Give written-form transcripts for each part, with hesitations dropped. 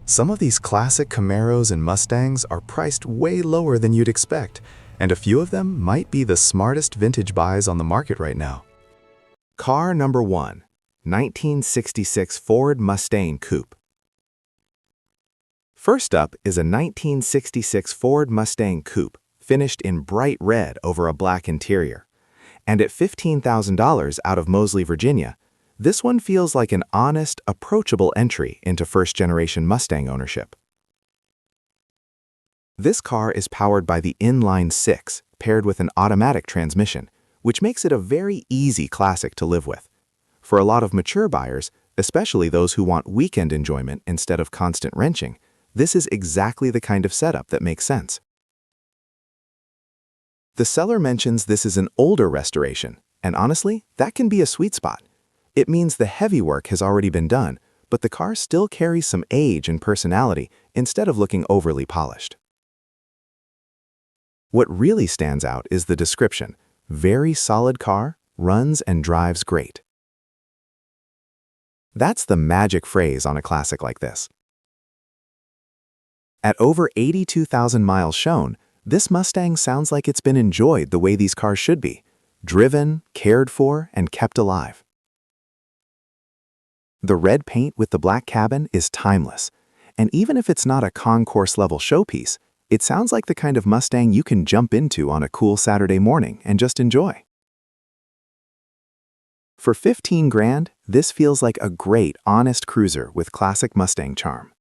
Some of these classic Camaros and Mustangs are priced way lower than you'd expect, and a few of them might be the smartest vintage buys on the market right now. Car number 1, 1966 Ford Mustang Coupe. First up is a 1966 Ford Mustang Coupe, finished in bright red over a black interior. And at $15,000 out of Moseley, Virginia, this one feels like an honest, approachable entry into first-generation Mustang ownership. This car is powered by the inline 6, paired with an automatic transmission, which makes it a very easy classic to live with. For a lot of mature buyers, especially those who want weekend enjoyment instead of constant wrenching, this is exactly the kind of setup that makes sense. The seller mentions this is an older restoration, and honestly, that can be a sweet spot. It means the heavy work has already been done, but the car still carries some age and personality instead of looking overly polished. What really stands out is the description: very solid car, runs and drives great. That's the magic phrase on a classic like this. At over 82,000 miles shown, this Mustang sounds like it's been enjoyed the way these cars should be: driven, cared for, and kept alive. The red paint with the black cabin is timeless, and even if it's not a concourse-level showpiece, it sounds like the kind of Mustang you can jump into on a cool Saturday morning and just enjoy. For 15 grand, this feels like a great, honest cruiser with classic Mustang charm.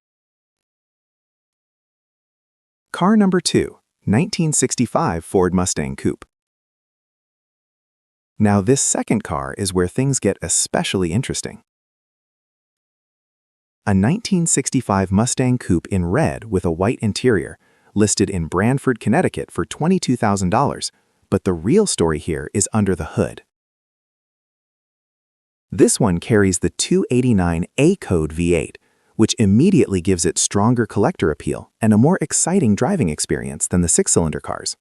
Car number 2, 1965 Ford Mustang Coupe. Now this second car is where things get especially interesting. A 1965 Mustang Coupe in red with a white interior, listed in Branford, Connecticut for $22,000, but the real story here is under the hood. This one carries the 289 A-Code V8, which immediately gives it stronger collector appeal and a more exciting driving experience than the 6-cylinder cars.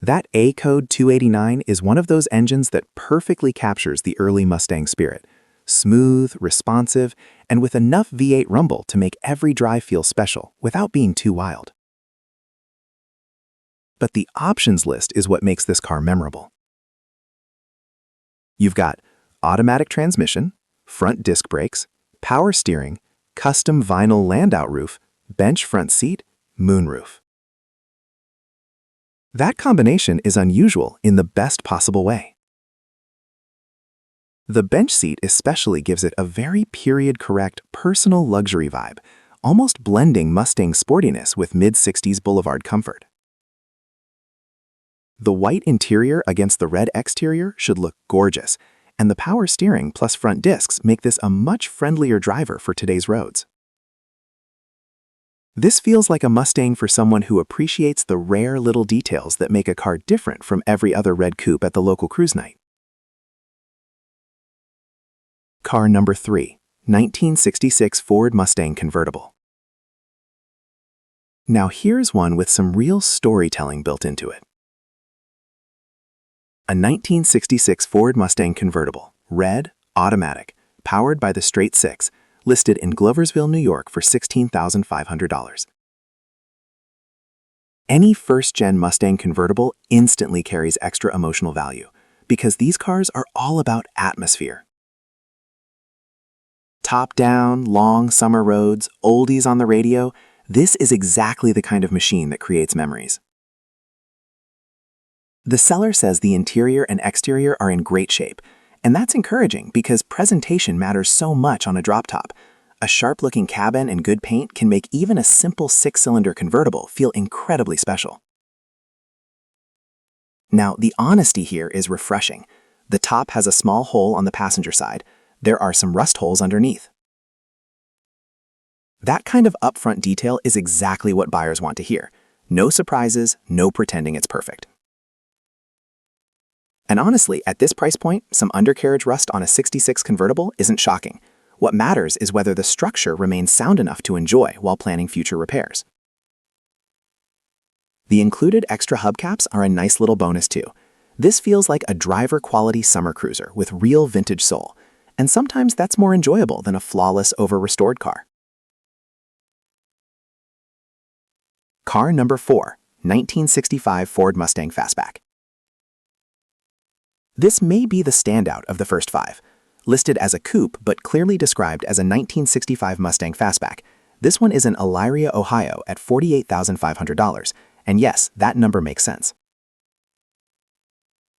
That A-Code 289 is one of those engines that perfectly captures the early Mustang spirit: smooth, responsive, and with enough V8 rumble to make every drive feel special without being too wild. But the options list is what makes this car memorable. You've got automatic transmission, front disc brakes, power steering, custom vinyl Landau roof, bench front seat, moonroof. That combination is unusual in the best possible way. The bench seat especially gives it a very period-correct personal luxury vibe, almost blending Mustang sportiness with mid-60s boulevard comfort. The white interior against the red exterior should look gorgeous, and the power steering plus front discs make this a much friendlier driver for today's roads. This feels like a Mustang for someone who appreciates the rare little details that make a car different from every other red coupe at the local cruise night. Car number 3, 1966 Ford Mustang Convertible. Now here's one with some real storytelling built into it. A 1966 Ford Mustang Convertible, red, automatic, powered by the straight 6, listed in Gloversville, New York for $16,500. Any first-gen Mustang convertible instantly carries extra emotional value because these cars are all about atmosphere. Top-down, long summer roads, oldies on the radio, this is exactly the kind of machine that creates memories. The seller says the interior and exterior are in great shape, and that's encouraging because presentation matters so much on a drop top. A sharp-looking cabin and good paint can make even a simple 6-cylinder convertible feel incredibly special. Now, the honesty here is refreshing. The top has a small hole on the passenger side. There are some rust holes underneath. That kind of upfront detail is exactly what buyers want to hear. No surprises, no pretending it's perfect. And honestly, at this price point, some undercarriage rust on a 66 convertible isn't shocking. What matters is whether the structure remains sound enough to enjoy while planning future repairs. The included extra hubcaps are a nice little bonus too. This feels like a driver-quality summer cruiser with real vintage soul, and sometimes that's more enjoyable than a flawless, over-restored car. Car number 4, 1965 Ford Mustang Fastback. This may be the standout of the first 5. Listed as a coupe but clearly described as a 1965 Mustang Fastback, this one is in Elyria, Ohio at $48,500, and yes, that number makes sense.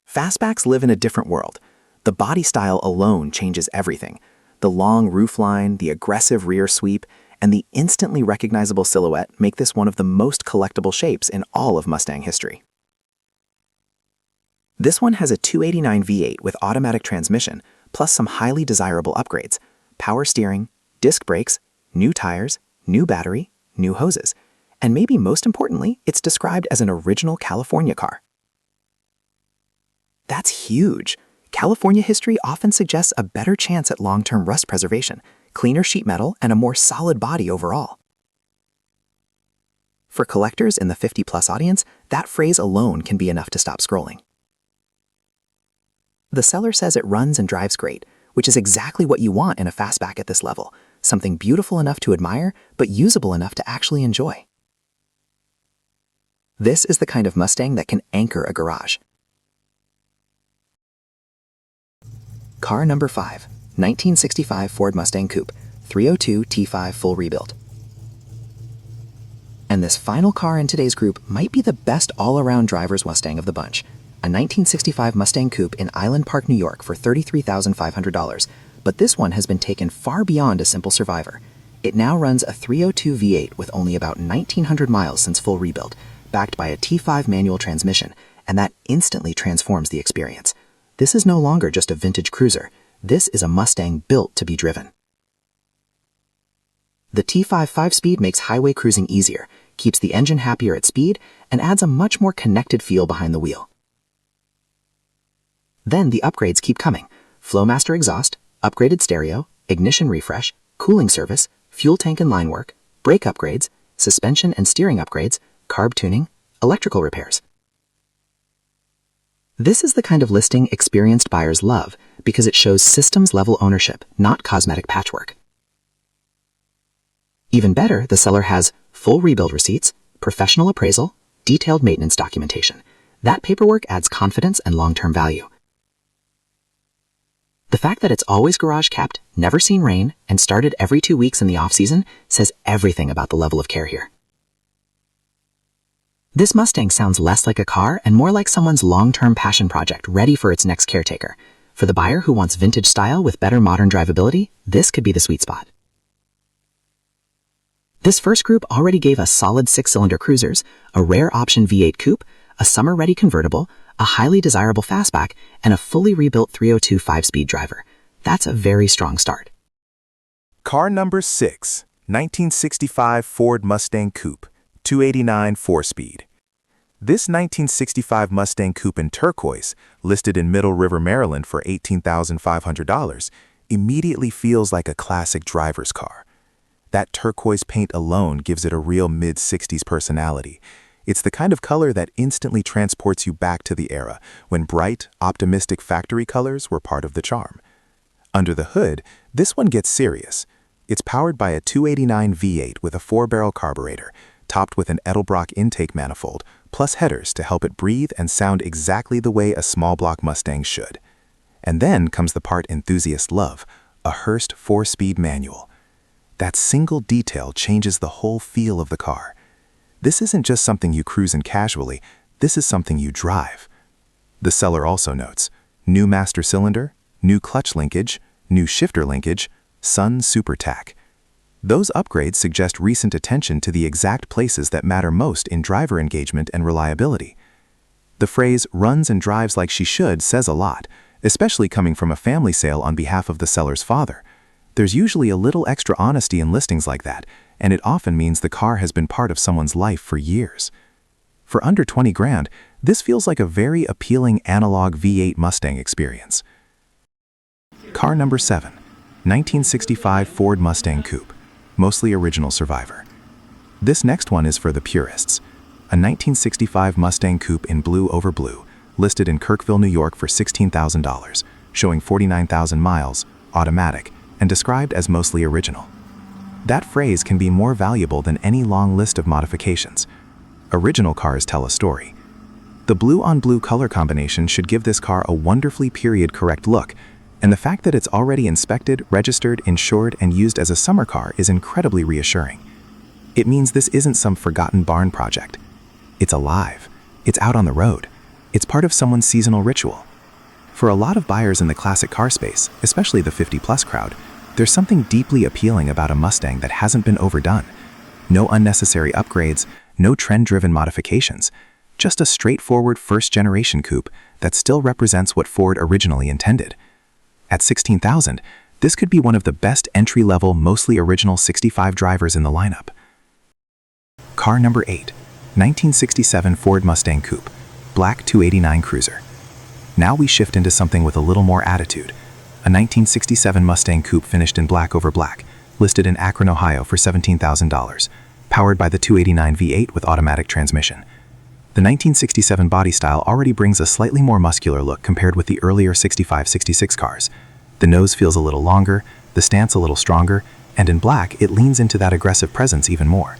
Fastbacks live in a different world. The body style alone changes everything. The long roofline, the aggressive rear sweep, and the instantly recognizable silhouette make this one of the most collectible shapes in all of Mustang history. This one has a 289 V8 with automatic transmission, plus some highly desirable upgrades: power steering, disc brakes, new tires, new battery, new hoses, and maybe most importantly, it's described as an original California car. That's huge. California history often suggests a better chance at long-term rust preservation, cleaner sheet metal, and a more solid body overall. For collectors in the 50-plus audience, that phrase alone can be enough to stop scrolling. The seller says it runs and drives great, which is exactly what you want in a fastback at this level, something beautiful enough to admire, but usable enough to actually enjoy. This is the kind of Mustang that can anchor a garage. Car number 5, 1965 Ford Mustang Coupe, 302 T5 full rebuild. And this final car in today's group might be the best all-around driver's Mustang of the bunch, a 1965 Mustang Coupe in Island Park, New York for $33,500, but this one has been taken far beyond a simple survivor. It now runs a 302 V8 with only about 1,900 miles since full rebuild, backed by a T5 manual transmission, and that instantly transforms the experience. This is no longer just a vintage cruiser. This is a Mustang built to be driven. The T5 5-speed makes highway cruising easier, keeps the engine happier at speed, and adds a much more connected feel behind the wheel. Then the upgrades keep coming: Flowmaster exhaust, upgraded stereo, ignition refresh, cooling service, fuel tank and line work, brake upgrades, suspension and steering upgrades, carb tuning, electrical repairs. This is the kind of listing experienced buyers love because it shows systems-level ownership, not cosmetic patchwork. Even better, the seller has full rebuild receipts, professional appraisal, detailed maintenance documentation. That paperwork adds confidence and long-term value. The fact that it's always garage kept, never seen rain, and started every 2 weeks in the off-season says everything about the level of care here. This Mustang sounds less like a car and more like someone's long-term passion project ready for its next caretaker. For the buyer who wants vintage style with better modern drivability, this could be the sweet spot. This first group already gave us solid 6-cylinder cruisers, a rare option V8 coupe, a summer-ready convertible, a highly desirable fastback, and a fully rebuilt 302 5-speed driver. That's a very strong start. Car number 6, 1965 Ford Mustang Coupe, 289 4-speed. This 1965 Mustang Coupe in turquoise, listed in Middle River, Maryland for $18,500, immediately feels like a classic driver's car. That turquoise paint alone gives it a real mid-60s personality. It's the kind of color that instantly transports you back to the era when bright, optimistic factory colors were part of the charm. Under the hood, this one gets serious. It's powered by a 289 V8 with a 4-barrel carburetor, topped with an Edelbrock intake manifold, plus headers to help it breathe and sound exactly the way a small block Mustang should. And then comes the part enthusiasts love, a Hurst 4-speed manual. That single detail changes the whole feel of the car. This isn't just something you cruise in casually, this is something you drive. The seller also notes, new master cylinder, new clutch linkage, new shifter linkage, Sun Super Tack. Those upgrades suggest recent attention to the exact places that matter most in driver engagement and reliability. The phrase runs and drives like she should says a lot, especially coming from a family sale on behalf of the seller's father. There's usually a little extra honesty in listings like that, and it often means the car has been part of someone's life for years. For under 20 grand, this feels like a very appealing analog V8 Mustang experience. Car number 7, 1965 Ford Mustang Coupe, mostly original survivor. This next one is for the purists. A 1965 Mustang Coupe in blue over blue, listed in Kirkville, New York for $16,000, showing 49,000 miles, automatic, and described as mostly original. That phrase can be more valuable than any long list of modifications. Original cars tell a story. The blue-on-blue color combination should give this car a wonderfully period-correct look, and the fact that it's already inspected, registered, insured, and used as a summer car is incredibly reassuring. It means this isn't some forgotten barn project. It's alive. It's out on the road. It's part of someone's seasonal ritual. For a lot of buyers in the classic car space, especially the 50-plus crowd, there's something deeply appealing about a Mustang that hasn't been overdone. No unnecessary upgrades, no trend-driven modifications, just a straightforward first-generation coupe that still represents what Ford originally intended. At $16,000, this could be one of the best entry-level, mostly original 65 drivers in the lineup. Car number 8, 1967 Ford Mustang Coupe, black 289 Cruiser. Now we shift into something with a little more attitude. A 1967 Mustang Coupe finished in black over black, listed in Akron, Ohio for $17,000, powered by the 289 V8 with automatic transmission. The 1967 body style already brings a slightly more muscular look compared with the earlier 65-66 cars. The nose feels a little longer, the stance a little stronger, and in black it leans into that aggressive presence even more.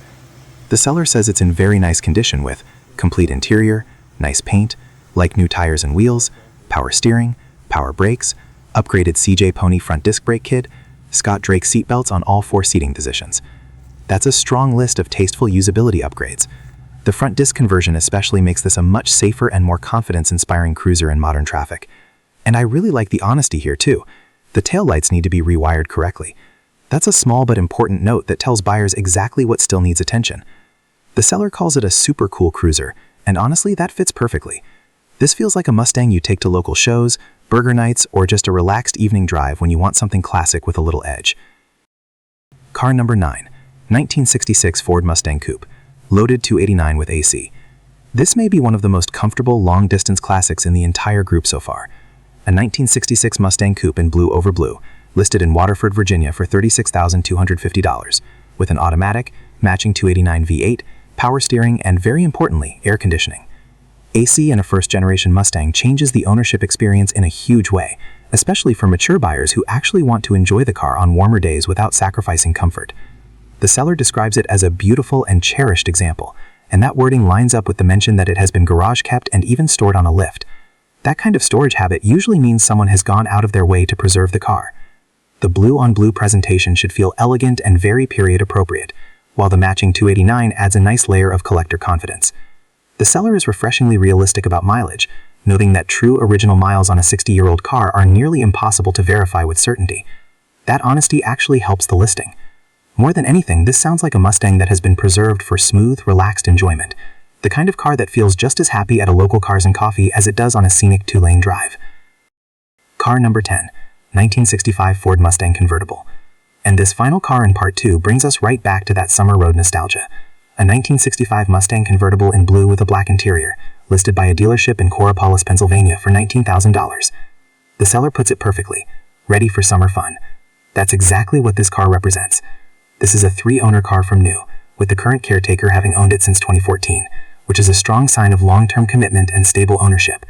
The seller says it's in very nice condition with complete interior, nice paint, like new tires and wheels, power steering, power brakes, upgraded CJ Pony front disc brake kit, Scott Drake seatbelts on all 4 seating positions. That's a strong list of tasteful usability upgrades. The front disc conversion especially makes this a much safer and more confidence-inspiring cruiser in modern traffic. And I really like the honesty here too. The taillights need to be rewired correctly. That's a small but important note that tells buyers exactly what still needs attention. The seller calls it a super cool cruiser, and honestly that fits perfectly. This feels like a Mustang you take to local shows, burger nights, or just a relaxed evening drive when you want something classic with a little edge. Car number 9, 1966 Ford Mustang Coupe, loaded 289 with AC. This may be one of the most comfortable long-distance classics in the entire group so far. A 1966 Mustang Coupe in blue over blue, listed in Waterford, Virginia for $36,250, with an automatic, matching 289 V8, power steering, and very importantly, air conditioning. AC in a first-generation Mustang changes the ownership experience in a huge way, especially for mature buyers who actually want to enjoy the car on warmer days without sacrificing comfort. The seller describes it as a beautiful and cherished example, and that wording lines up with the mention that it has been garage kept and even stored on a lift. That kind of storage habit usually means someone has gone out of their way to preserve the car. The blue-on-blue presentation should feel elegant and very period-appropriate, while the matching 289 adds a nice layer of collector confidence. The seller is refreshingly realistic about mileage, noting that true original miles on a 60-year-old car are nearly impossible to verify with certainty. That honesty actually helps the listing. More than anything, this sounds like a Mustang that has been preserved for smooth, relaxed enjoyment, the kind of car that feels just as happy at a local Cars and Coffee as it does on a scenic 2-lane drive. Car number 10, 1965 Ford Mustang Convertible. And this final car in part 2 brings us right back to that summer road nostalgia. A 1965 Mustang Convertible in blue with a black interior, listed by a dealership in Coraopolis, Pennsylvania for $19,000. The seller puts it perfectly, ready for summer fun. That's exactly what this car represents. This is a 3-owner car from new, with the current caretaker having owned it since 2014, which is a strong sign of long-term commitment and stable ownership.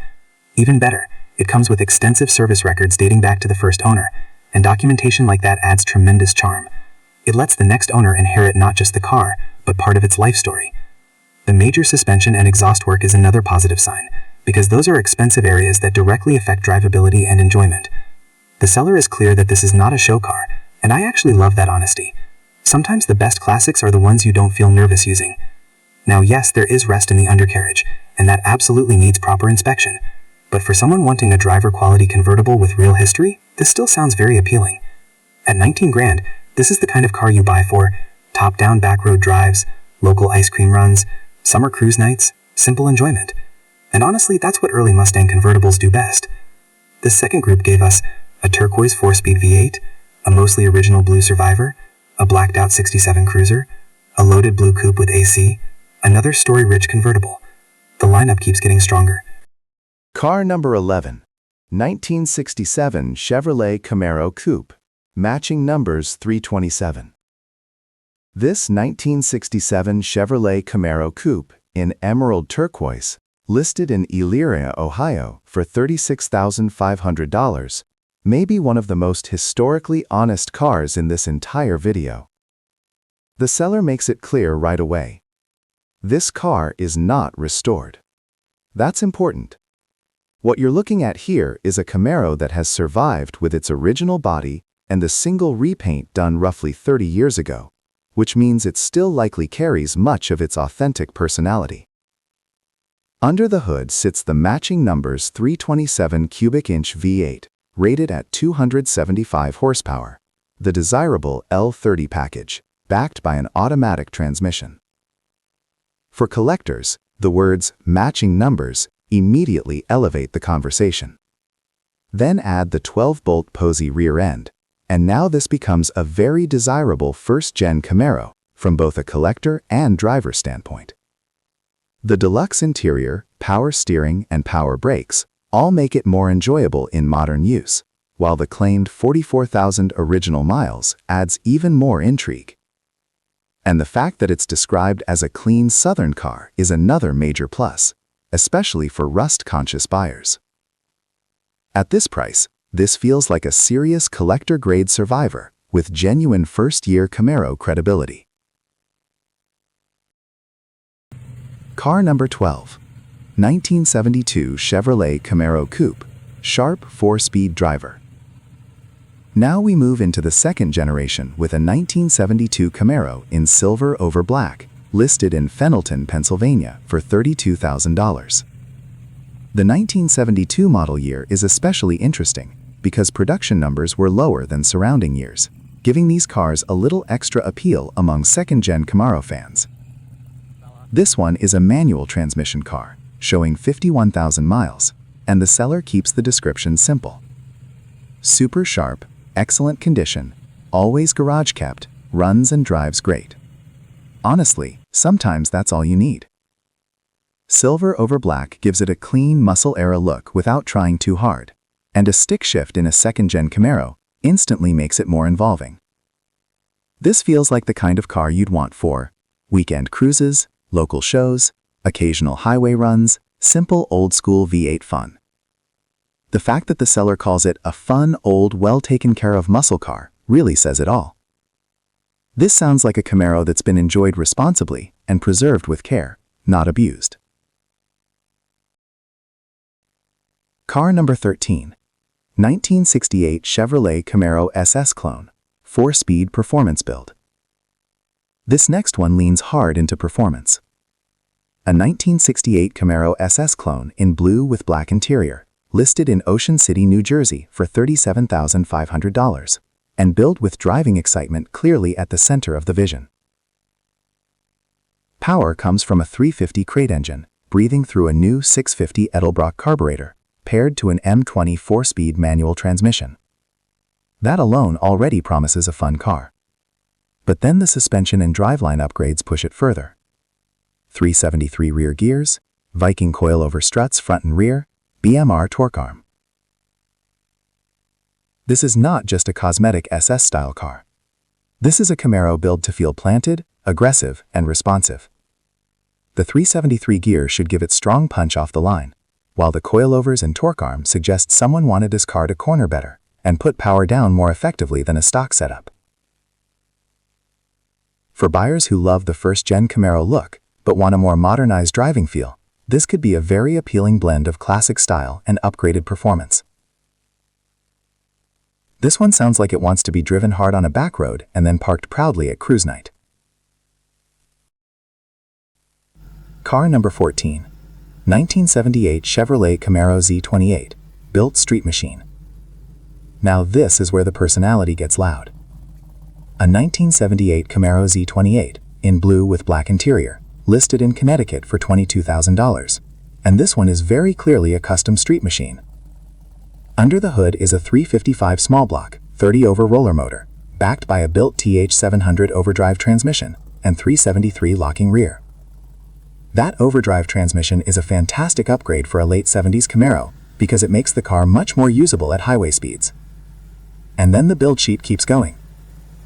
Even better, it comes with extensive service records dating back to the first owner, and documentation like that adds tremendous charm. It lets the next owner inherit not just the car, but part of its life story. The major suspension and exhaust work is another positive sign, because those are expensive areas that directly affect drivability and enjoyment. The seller is clear that this is not a show car, and I actually love that honesty. Sometimes the best classics are the ones you don't feel nervous using. Now yes, there is rust in the undercarriage, and that absolutely needs proper inspection. But for someone wanting a driver-quality convertible with real history, this still sounds very appealing. At 19 grand, this is the kind of car you buy for top-down back-road drives, local ice cream runs, summer cruise nights, simple enjoyment. And honestly, that's what early Mustang convertibles do best. This second group gave us a turquoise 4-speed V8, a mostly original blue Survivor, a blacked-out 67 Cruiser, a loaded blue coupe with AC, another story-rich convertible. The lineup keeps getting stronger. Car number 11, 1967 Chevrolet Camaro Coupe, matching numbers 327. This 1967 Chevrolet Camaro Coupe in emerald turquoise, listed in Elyria, Ohio for $36,500, may be one of the most historically honest cars in this entire video. The seller makes it clear right away. This car is not restored. That's important. What you're looking at here is a Camaro that has survived with its original body and the single repaint done roughly 30 years ago, which means it still likely carries much of its authentic personality. Under the hood sits the matching numbers 327 cubic inch V8, rated at 275 horsepower, the desirable L30 package, backed by an automatic transmission. For collectors, the words matching numbers immediately elevate the conversation. Then add the 12-bolt Posey rear end, and now this becomes a very desirable first-gen Camaro from both a collector and driver standpoint. The deluxe interior, power steering, and power brakes all make it more enjoyable in modern use, while the claimed 44,000 original miles adds even more intrigue. And the fact that it's described as a clean Southern car is another major plus, especially for rust-conscious buyers. At this price, this feels like a serious collector-grade survivor with genuine first-year Camaro credibility. Car number 12. 1972 Chevrolet Camaro Coupe, sharp 4-speed driver. Now we move into the second generation with a 1972 Camaro in silver over black, listed in Fenelton, Pennsylvania for $32,000. The 1972 model year is especially interesting because production numbers were lower than surrounding years, giving these cars a little extra appeal among second-gen Camaro fans. This one is a manual transmission car, showing 51,000 miles, and the seller keeps the description simple. Super sharp, excellent condition, always garage kept, runs and drives great. Honestly, sometimes that's all you need. Silver over black gives it a clean muscle-era look without trying too hard, and a stick shift in a second-gen Camaro instantly makes it more involving. This feels like the kind of car you'd want for weekend cruises, local shows, occasional highway runs, simple old-school V8 fun. The fact that the seller calls it a fun, old, well-taken-care-of muscle car really says it all. This sounds like a Camaro that's been enjoyed responsibly and preserved with care, not abused. Car number 13. 1968 Chevrolet Camaro SS Clone, 4-speed performance build. This next one leans hard into performance. A 1968 Camaro SS Clone in blue with black interior, listed in Ocean City, New Jersey for $37,500, and built with driving excitement clearly at the center of the vision. Power comes from a 350 crate engine, breathing through a new 650 Edelbrock carburetor, paired to an M20 4-speed manual transmission. That alone already promises a fun car. But then the suspension and driveline upgrades push it further. 373 rear gears, Viking coilover struts front and rear, BMR torque arm. This is not just a cosmetic SS-style car. This is a Camaro built to feel planted, aggressive, and responsive. The 373 gear should give it strong punch off the line, while the coilovers and torque arm suggest someone wanted his car to corner better and put power down more effectively than a stock setup. For buyers who love the first-gen Camaro look but want a more modernized driving feel, this could be a very appealing blend of classic style and upgraded performance. This one sounds like it wants to be driven hard on a back road and then parked proudly at cruise night. Car number 14. 1978 Chevrolet Camaro Z28, built street machine. Now this is where the personality gets loud. A 1978 Camaro Z28, in blue with black interior, listed in Connecticut for $22,000, and this one is very clearly a custom street machine. Under the hood is a 355 small block, 30 over roller motor, backed by a built TH700 overdrive transmission and 373 locking rear. That overdrive transmission is a fantastic upgrade for a late 70s Camaro because it makes the car much more usable at highway speeds. And then the build sheet keeps going.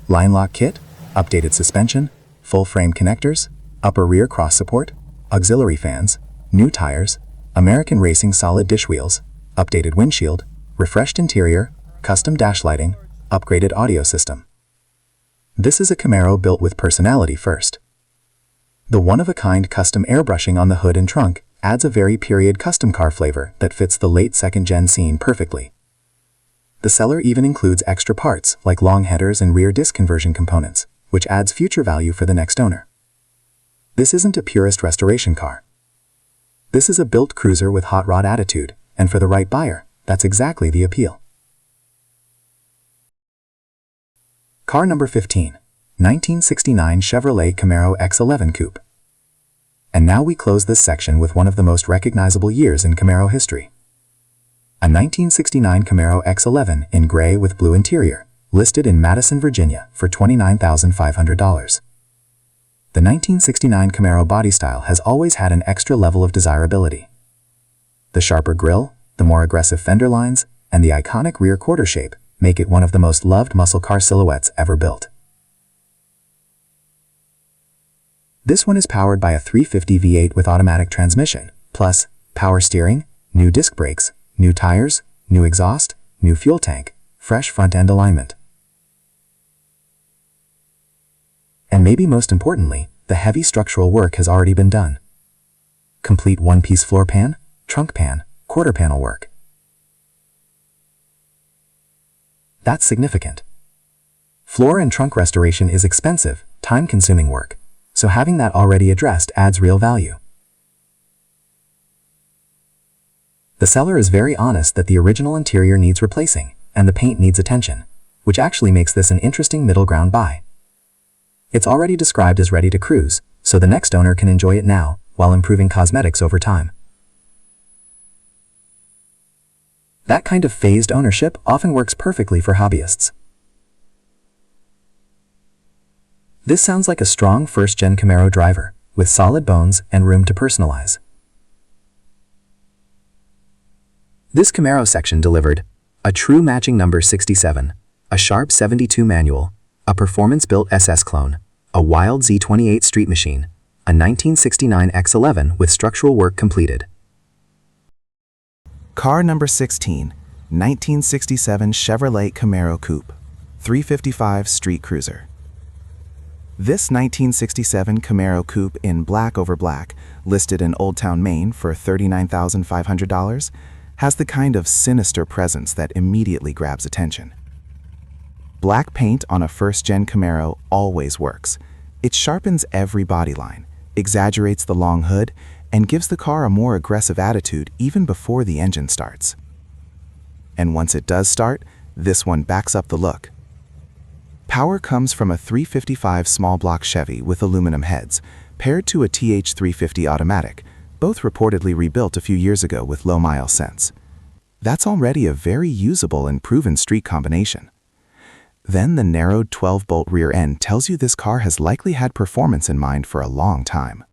Line lock kit, updated suspension, full frame connectors, upper rear cross support, auxiliary fans, new tires, American Racing solid dish wheels, updated windshield, refreshed interior, custom dash lighting, upgraded audio system. This is a Camaro built with personality first. The one-of-a-kind custom airbrushing on the hood and trunk adds a very period custom car flavor that fits the late second-gen scene perfectly. The seller even includes extra parts like long headers and rear disc conversion components, which adds future value for the next owner. This isn't a purist restoration car. This is a built cruiser with hot rod attitude, and for the right buyer, that's exactly the appeal. Car number 15, 1969 Chevrolet Camaro X11 Coupe. And now we close this section with one of the most recognizable years in Camaro history. A 1969 Camaro X11 in gray with blue interior, listed in Madison, Virginia for $29,500. The 1969 Camaro body style has always had an extra level of desirability. The sharper grille, the more aggressive fender lines, and the iconic rear quarter shape make it one of the most loved muscle car silhouettes ever built. This one is powered by a 350 V8 with automatic transmission, plus power steering, new disc brakes, new tires, new exhaust, new fuel tank, fresh front-end alignment. And maybe most importantly, the heavy structural work has already been done. Complete one-piece floor pan, trunk pan, quarter panel work. That's significant. Floor and trunk restoration is expensive, time-consuming work, so having that already addressed adds real value. The seller is very honest that the original interior needs replacing, and the paint needs attention, which actually makes this an interesting middle ground buy. It's already described as ready to cruise, so the next owner can enjoy it now, while improving cosmetics over time. That kind of phased ownership often works perfectly for hobbyists. This sounds like a strong first-gen Camaro driver, with solid bones and room to personalize. This Camaro section delivered a true matching number 67, a sharp 72 manual, a performance-built SS clone, a wild Z28 street machine, a 1969 X11 with structural work completed. Car number 16, 1967 Chevrolet Camaro Coupe, 355 Street Cruiser. This 1967 Camaro Coupe in black over black, listed in Old Town, Maine for $39,500, has the kind of sinister presence that immediately grabs attention. Black paint on a first-gen Camaro always works. It sharpens every body line, exaggerates the long hood, and gives the car a more aggressive attitude even before the engine starts. And once it does start, this one backs up the look. Power comes from a 355 small block Chevy with aluminum heads, paired to a TH350 automatic, both reportedly rebuilt a few years ago with low mile sense. That's already a very usable and proven street combination. Then the narrowed 12-bolt rear end tells you this car has likely had performance in mind for a long time.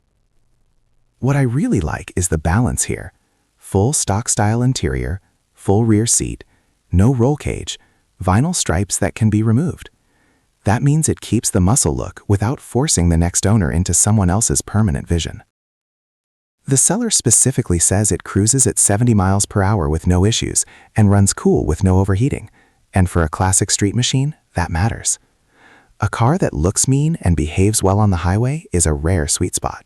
What I really like is the balance here. Full stock-style interior, full rear seat, no roll cage, vinyl stripes that can be removed. That means it keeps the muscle look without forcing the next owner into someone else's permanent vision. The seller specifically says it cruises at 70 miles per hour with no issues and runs cool with no overheating. And for a classic street machine, that matters. A car that looks mean and behaves well on the highway is a rare sweet spot.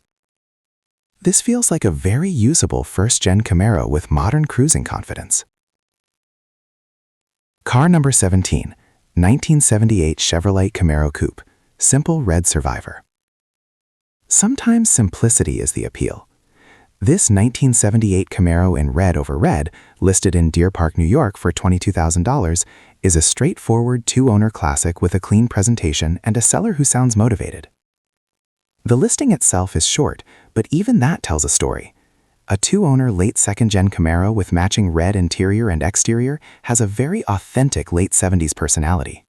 This feels like a very usable first-gen Camaro with modern cruising confidence. Car number 17, 1978 Chevrolet Camaro Coupe, simple red Survivor. Sometimes simplicity is the appeal. This 1978 Camaro in red over red, listed in Deer Park, New York for $22,000, is a straightforward two-owner classic with a clean presentation and a seller who sounds motivated. The listing itself is short, but even that tells a story. A two-owner late second-gen Camaro with matching red interior and exterior has a very authentic late 70s personality.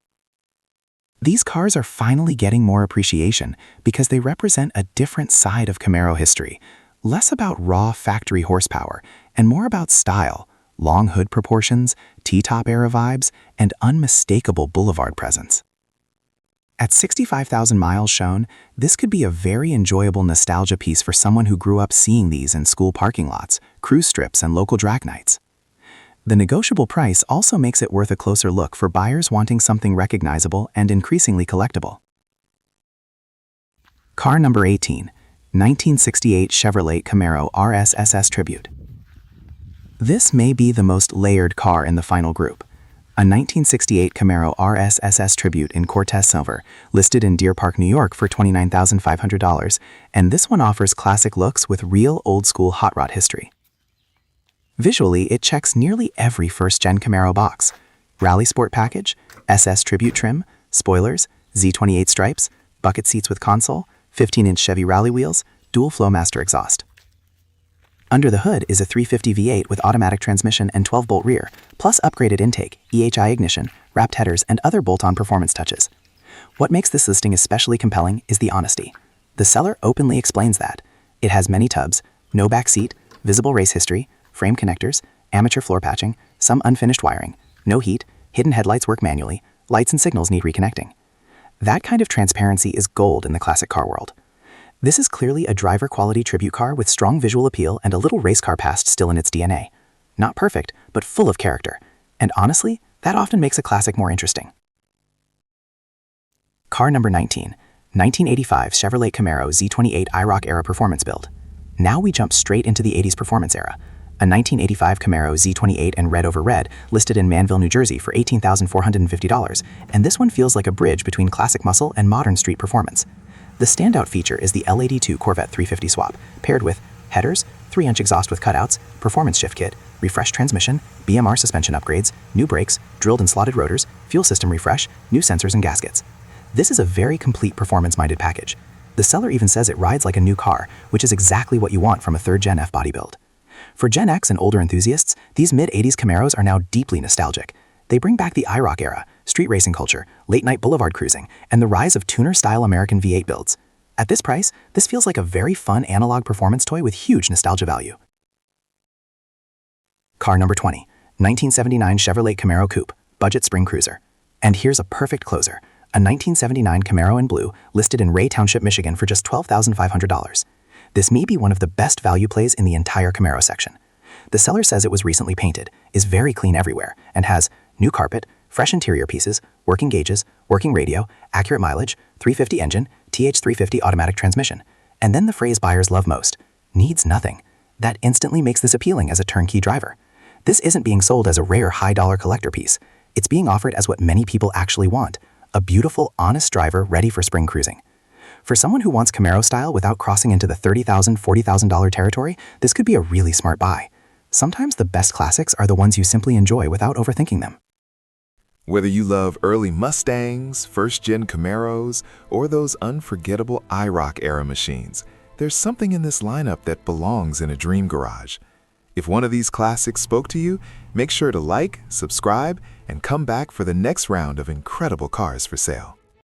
These cars are finally getting more appreciation because they represent a different side of Camaro history, less about raw factory horsepower and more about style, long hood proportions, T-top era vibes, and unmistakable boulevard presence. At 65,000 miles shown, this could be a very enjoyable nostalgia piece for someone who grew up seeing these in school parking lots, cruise strips, and local drag nights. The negotiable price also makes it worth a closer look for buyers wanting something recognizable and increasingly collectible. Car number 18, 1968 Chevrolet Camaro RSSS Tribute. This may be the most layered car in the final group. A 1968 Camaro RSSS Tribute in Cortez Silver, listed in Deer Park, New York for $29,500, and this one offers classic looks with real old-school hot rod history. Visually, it checks nearly every first-gen Camaro box. Rally Sport package, SS Tribute trim, spoilers, Z28 stripes, bucket seats with console, 15-inch Chevy Rally wheels, dual Flowmaster exhaust. Under the hood is a 350 V8 with automatic transmission and 12-bolt rear, plus upgraded intake, EHI ignition, wrapped headers, and other bolt-on performance touches. What makes this listing especially compelling is the honesty. The seller openly explains that it has many tubs, no back seat, visible race history, frame connectors, amateur floor patching, some unfinished wiring, no heat, hidden headlights work manually, lights and signals need reconnecting. That kind of transparency is gold in the classic car world. This is clearly a driver-quality tribute car with strong visual appeal and a little race car past still in its DNA. Not perfect, but full of character. And honestly, that often makes a classic more interesting. Car number 19, 1985 Chevrolet Camaro Z28 IROC era performance build. Now we jump straight into the 80s performance era. A 1985 Camaro Z28 in red over red, listed in Manville, New Jersey for $18,450, and this one feels like a bridge between classic muscle and modern street performance. The standout feature is the L82 Corvette 350 swap, paired with headers, 3-inch exhaust with cutouts, performance shift kit, refreshed transmission, BMR suspension upgrades, new brakes, drilled and slotted rotors, fuel system refresh, new sensors and gaskets. This is a very complete performance-minded package. The seller even says it rides like a new car, which is exactly what you want from a third-gen F-body build. For Gen X and older enthusiasts, these mid-80s Camaros are now deeply nostalgic. They bring back the IROC era, street racing culture, late-night boulevard cruising, and the rise of tuner-style American V8 builds. At this price, this feels like a very fun analog performance toy with huge nostalgia value. Car number 20, 1979 Chevrolet Camaro Coupe, budget spring cruiser. And here's a perfect closer, a 1979 Camaro in blue, listed in Ray Township, Michigan for just $12,500. This may be one of the best value plays in the entire Camaro section. The seller says it was recently painted, is very clean everywhere, and has new carpet, fresh interior pieces, working gauges, working radio, accurate mileage, 350 engine, TH350 automatic transmission. And then the phrase buyers love most, needs nothing. That instantly makes this appealing as a turnkey driver. This isn't being sold as a rare high-dollar collector piece. It's being offered as what many people actually want, a beautiful, honest driver ready for spring cruising. For someone who wants Camaro style without crossing into the $30,000, $40,000 territory, this could be a really smart buy. Sometimes the best classics are the ones you simply enjoy without overthinking them. Whether you love early Mustangs, first-gen Camaros, or those unforgettable IROC-era machines, there's something in this lineup that belongs in a dream garage. If one of these classics spoke to you, make sure to like, subscribe, and come back for the next round of incredible cars for sale.